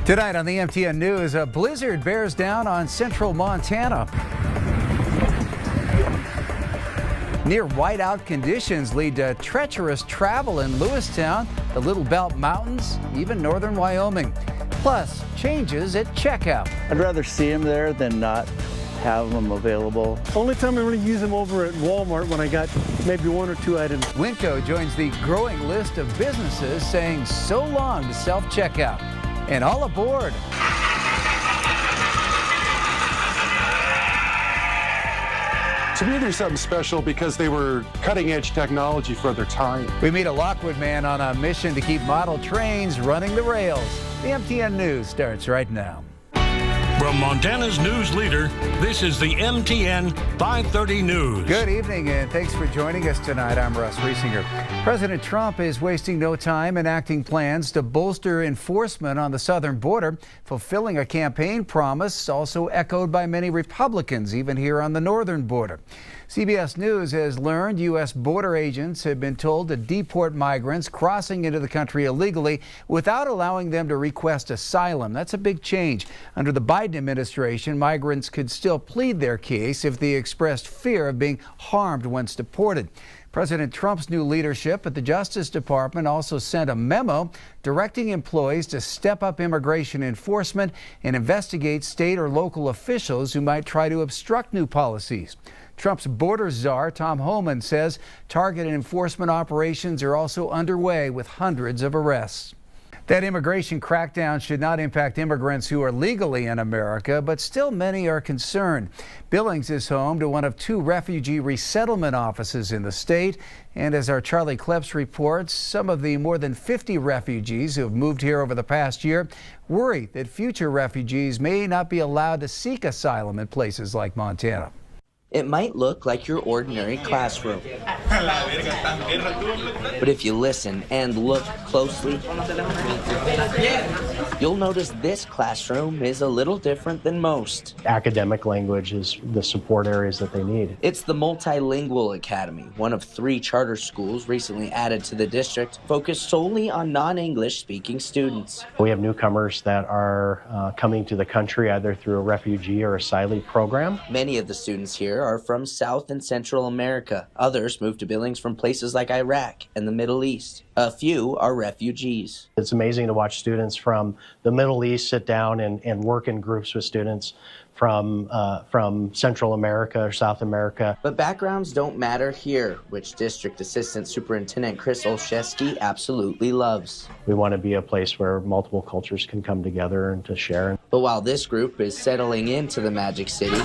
Tonight on the MTN News, a blizzard bears down on central Montana. Near whiteout conditions lead to treacherous travel in Lewistown, the Little Belt Mountains, even northern Wyoming. Plus, changes at checkout. I'd rather see them there than not have them available. Only time I really use them over at Walmart when I got maybe one or two items. Winco joins the growing list of businesses saying so long to self-checkout. And all aboard. To me, there's something special because they were cutting-edge technology for their time. We meet a Lockwood man on a mission to keep model trains running the rails. The MTN News starts right now. From Montana's news leader, this is the MTN 530 News. Good evening, and thanks for joining us tonight. I'm Russ Riesinger. President Trump is wasting no time enacting plans to bolster enforcement on the southern border, fulfilling a campaign promise also echoed by many Republicans, even here on the northern border. CBS News has learned U.S. border agents have been told to deport migrants crossing into the country illegally without allowing them to request asylum. That's a big change. Under the Biden administration, migrants could still plead their case if they expressed fear of being harmed once deported. President Trump's new leadership at the Justice Department also sent a memo directing employees to step up immigration enforcement and investigate state or local officials who might try to obstruct new policies. Trump's border czar, Tom Homan, says targeted enforcement operations are also underway with hundreds of arrests. That immigration crackdown should not impact immigrants who are legally in America, but still many are concerned. Billings is home to one of 2 refugee resettlement offices in the state. And as our Charlie Kleps reports, some of the more than 50 refugees who have moved here over the past year worry that future refugees may not be allowed to seek asylum in places like Montana. It might look like your ordinary classroom. But if you listen and look closely, you'll notice this classroom is a little different than most. Academic language is the support areas that they need. It's the Multilingual Academy, one of 3 charter schools recently added to the district, focused solely on non-English speaking students. We have newcomers that are coming to the country either through a refugee or asylee program. Many of the students here are from South and Central America. Others moved to Billings from places like Iraq and the Middle East. A few are refugees. It's amazing to watch students from the Middle East sit down and work in groups with students from Central America or South America. But backgrounds don't matter here, which District Assistant Superintendent Chris Olszewski absolutely loves. We want to be a place where multiple cultures can come together and to share. But while this group is settling into the Magic City,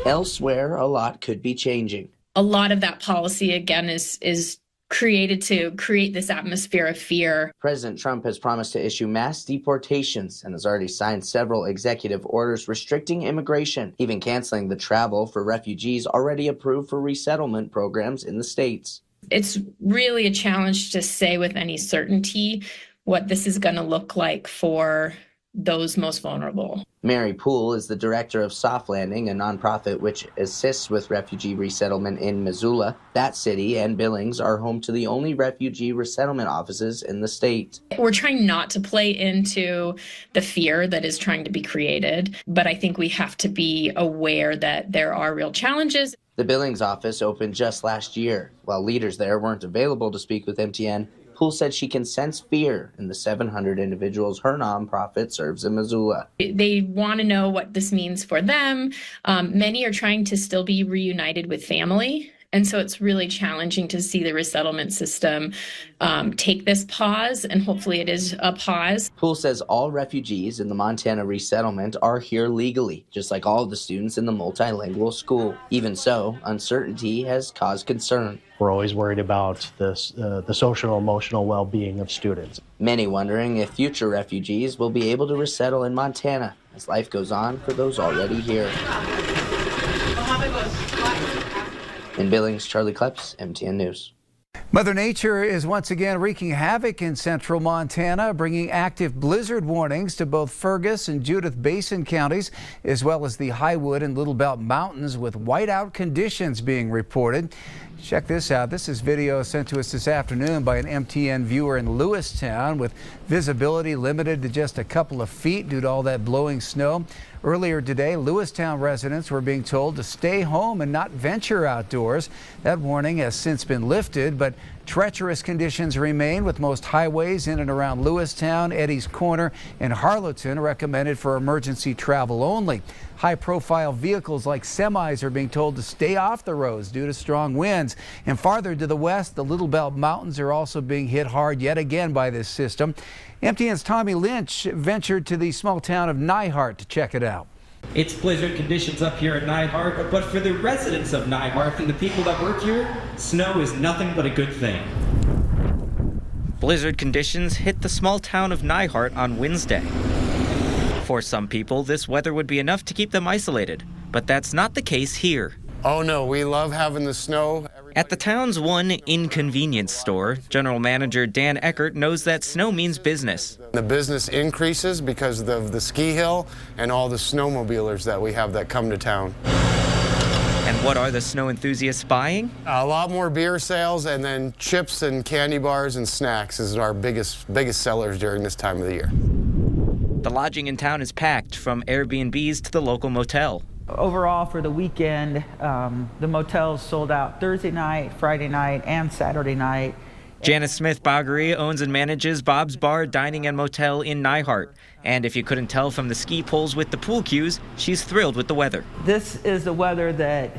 elsewhere a lot could be changing. A lot of that policy, again, is created to create this atmosphere of fear. President Trump has promised to issue mass deportations and has already signed several executive orders restricting immigration, even canceling the travel for refugees already approved for resettlement programs in the states. It's really a challenge to say with any certainty what this is going to look like for those most vulnerable. Mary Poole is the director of Soft Landing, a nonprofit which assists with refugee resettlement in Missoula. That city and Billings are home to the only refugee resettlement offices in the state. We're trying not to play into the fear that is trying to be created, but I think we have to be aware that there are real challenges. The Billings office opened just last year. While leaders there weren't available to speak with MTN, Poole said she can sense fear in the 700 individuals her nonprofit serves in Missoula. They want to know what this means for them. Many are trying to still be reunited with family. And so it's really challenging to see the resettlement system take this pause, and hopefully it is a pause. Poole says all refugees in the Montana resettlement are here legally, just like all of the students in the multilingual school. Even so, uncertainty has caused concern. We're always worried about this, the social and emotional well-being of students. Many wondering if future refugees will be able to resettle in Montana as life goes on for those already here. In Billings, Charlie Kleps, MTN News. Mother Nature is once again wreaking havoc in central Montana, bringing active blizzard warnings to both Fergus and Judith Basin counties, as well as the Highwood and Little Belt Mountains, with whiteout conditions being reported. Check this out. This is video sent to us this afternoon by an MTN viewer in Lewistown with visibility limited to just a couple of feet due to all that blowing snow. Earlier today, Lewistown residents were being told to stay home and not venture outdoors. That warning has since been lifted, but treacherous conditions remain with most highways in and around Lewistown, Eddie's Corner, and Harlowton recommended for emergency travel only. High-profile vehicles like semis are being told to stay off the roads due to strong winds. And farther to the west, the Little Belt Mountains are also being hit hard yet again by this system. MTN's Tommy Lynch ventured to the small town of Nyhart to check it out. It's blizzard conditions up here at Nyhart, but for the residents of Nyhart and the people that work here, snow is nothing but a good thing. Blizzard conditions hit the small town of Nyhart on Wednesday. For some people, this weather would be enough to keep them isolated, but that's not the case here. Oh no, we love having the snow. At the town's one inconvenience store, General Manager Dan Eckert knows that snow means business. The business increases because of the ski hill and all the snowmobilers that we have that come to town. And what are the snow enthusiasts buying? A lot more beer sales, and then chips and candy bars and snacks is our biggest sellers during this time of the year. The lodging in town is packed, from Airbnbs to the local motel. Overall, for the weekend, the motels sold out Thursday night, Friday night, and Saturday night. Janice Smith-Bagaria owns and manages Bob's Bar, Dining and Motel in Nyhart. And if you couldn't tell from the ski poles with the pool cues, she's thrilled with the weather. This is the weather that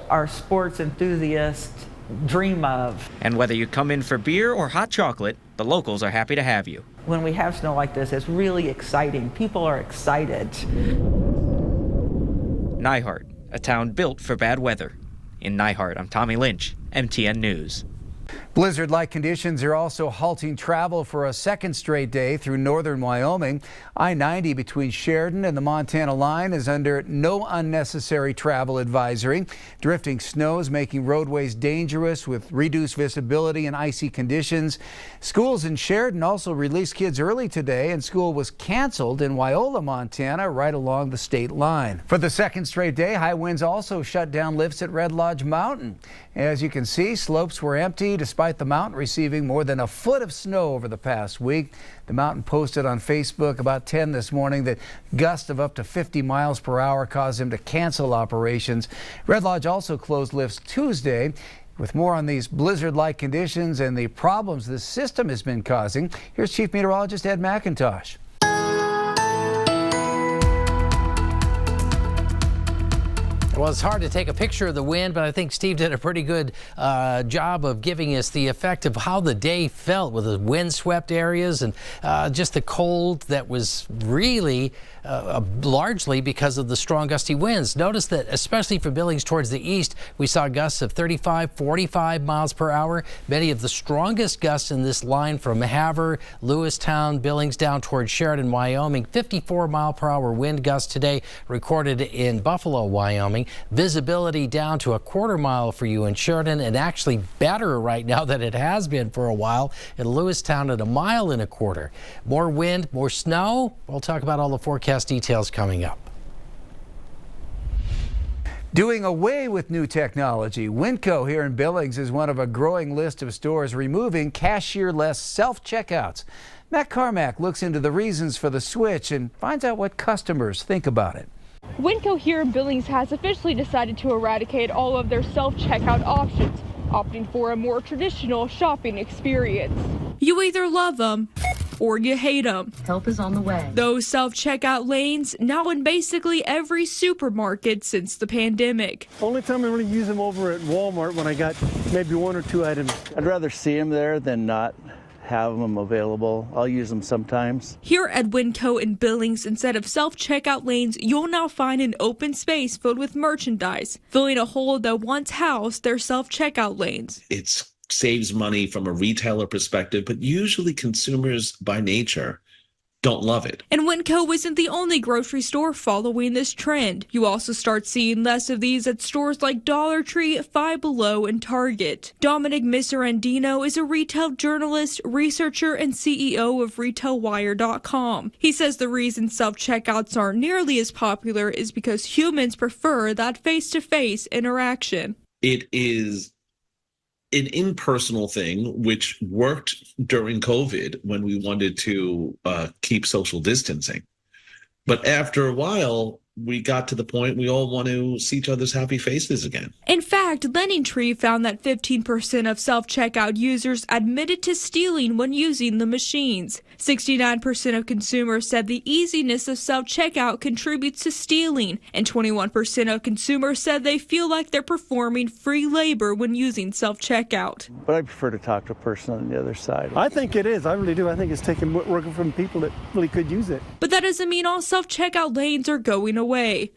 our sports enthusiasts dream of. And whether you come in for beer or hot chocolate, the locals are happy to have you. When we have snow like this, it's really exciting. People are excited. Nyhart, a town built for bad weather. In Nyhart, I'm Tommy Lynch, MTN News. Blizzard-like conditions are also halting travel for a second straight day through northern Wyoming. I-90 between Sheridan and the Montana line is under no unnecessary travel advisory. Drifting snow is making roadways dangerous with reduced visibility and icy conditions. Schools in Sheridan also released kids early today, and school was canceled in Wyola, Montana, right along the state line. For the second straight day, high winds also shut down lifts at Red Lodge Mountain. As you can see, slopes were empty despite the mountain receiving more than a foot of snow over the past week. The mountain posted on Facebook about 10 this morning that gusts of up to 50 miles per hour caused him to cancel operations. Red Lodge also closed lifts Tuesday. With more on these blizzard-like conditions and the problems this system has been causing, here's Chief Meteorologist Ed McIntosh. Well, it's hard to take a picture of the wind, but I think Steve did a pretty good job of giving us the effect of how the day felt with the windswept areas and just the cold that was really largely because of the strong gusty winds. Notice that especially for Billings towards the east, we saw gusts of 35, 45 miles per hour. Many of the strongest gusts in this line from Havre, Lewistown, Billings down towards Sheridan, Wyoming. 54 mile per hour wind gusts today recorded in Buffalo, Wyoming. Visibility down to a quarter mile for you in Sheridan, and actually better right now than it has been for a while in Lewistown at 1.25 miles. More wind, more snow. We'll talk about all the forecast details coming up. Doing away with new technology, Winco here in Billings is one of a growing list of stores removing cashier-less self-checkouts. Matt Carmack looks into the reasons for the switch and finds out what customers think about it. Winco here in Billings has officially decided to eradicate all of their self-checkout options, opting for a more traditional shopping experience. You either love them or you hate them. Help is on the way. Those self-checkout lanes now in basically every supermarket since the pandemic. Only time I really use them over at Walmart when I got maybe 1 or 2 items. I'd rather see them there than not have them available. I'll use them sometimes. Here at Winco in Billings, instead of self-checkout lanes, you'll now find an open space filled with merchandise, filling a hole that once housed their self-checkout lanes. It saves money from a retailer perspective, but usually consumers by nature don't love it. And Winco isn't the only grocery store following this trend. You also start seeing less of these at stores like Dollar Tree, Five Below, and Target. Dominic Miserandino is a retail journalist, researcher, and CEO of RetailWire.com. He says the reason self-checkouts aren't nearly as popular is because humans prefer that face-to-face interaction. It is an impersonal thing, which worked during COVID when we wanted to keep social distancing. But after a while, we got to the point we all want to see each other's happy faces again. In fact, LendingTree found that 15% of self-checkout users admitted to stealing when using the machines. 69% of consumers said the easiness of self-checkout contributes to stealing, and 21% of consumers said they feel like they're performing free labor when using self-checkout. But I prefer to talk to a person on the other side. I think it is. I really do. I think it's taking working from people that really could use it. But that doesn't mean all self-checkout lanes are going away.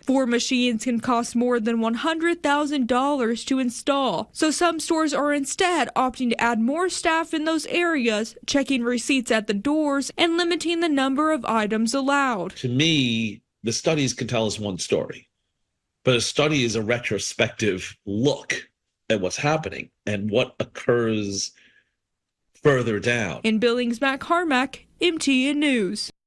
4 machines can cost more than $100,000 to install. So some stores are instead opting to add more staff in those areas, checking receipts at the doors and limiting the number of items allowed. To me, the studies can tell us one story, but a study is a retrospective look at what's happening and what occurs further down. In Billings, Matt Carmack, MTN News.